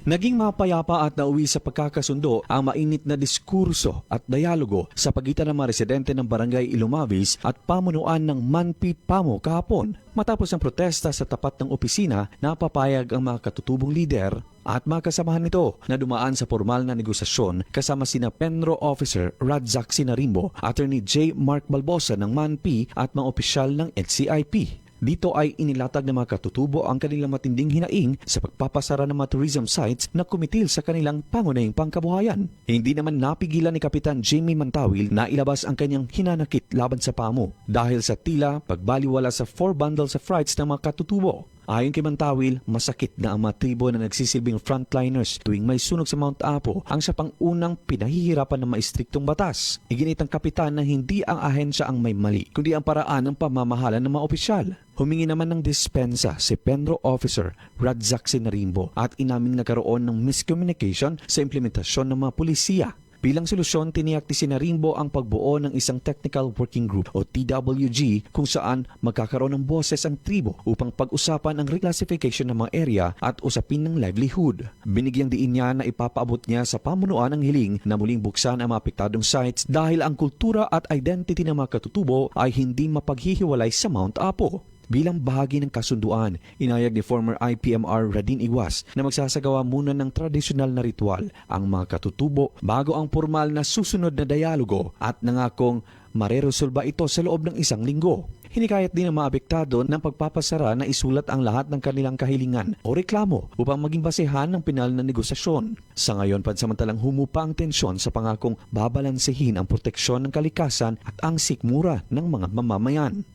Naging mapayapa at nauwi sa pagkakasundo ang mainit na diskurso at dialogo sa pagitan ng mga residente ng Barangay Ilumavis at pamunuan ng Manpi Pamo kahapon matapos ang protesta sa tapat ng opisina na papayag ang mga katutubong lider at mga kasamahan nito na dumaan sa formal na negosasyon kasama sina Penro Officer Radzak Sinarimbo, Attorney J. Mark Balbosa ng Manpi at mga opisyal ng NCIP. Dito ay inilatag ng mga katutubo ang kanilang matinding hinaing sa pagpapasara ng mga tourism sites na kumitil sa kanilang pangunahing pangkabuhayan. Hindi naman napigilan ni Kapitan Jamie Mantawil na ilabas ang kanyang hinanakit laban sa PAMO dahil sa tila pagbaliwala sa 4 bundles of rights ng mga katutubo. Ayon kay Mantawil, masakit na ang mga tribo na nagsisilbing frontliners tuwing may sunog sa Mount Apo ang sa pangunang pinahihirapan ng maistriktong batas. Iginit ang kapitan na hindi ang ahensya ang may mali, kundi ang paraan ng pamamahala ng mga opisyal. Humingi naman ng dispensa si Penro Officer Radzak Sinarimbo at inaming nagkaroon ng miscommunication sa implementasyon ng mga pulisiya. Bilang solusyon, tiniyak ni Sinarimbo ang pagbuo ng isang Technical Working Group o TWG kung saan magkakaroon ng boses ang tribo upang pag-usapan ang reclassification ng mga area at usapin ng livelihood. Binigyang diin niya na ipapaabot niya sa pamunuan ang hiling na muling buksan ang mga apektadong sites dahil ang kultura at identity ng mga katutubo ay hindi mapaghihiwalay sa Mount Apo. Bilang bahagi ng kasunduan, inayag ni former IPMR Radin Iwas na magsasagawa muna ng tradisyonal na ritual ang mga katutubo bago ang formal na susunod na dialogo at nangakong mareresolba ito sa loob ng 1 linggo. Hinikayat din ang mga apektado ng pagpapasara na isulat ang lahat ng kanilang kahilingan o reklamo upang maging basehan ng pinal na negosasyon. Sa ngayon, pansamantalang humupa ang tensyon sa pangakong babalansehin ang proteksyon ng kalikasan at ang sikmura ng mga mamamayan.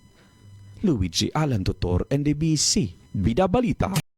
Luigi Alan Tutor, NDBC, Bida Balita.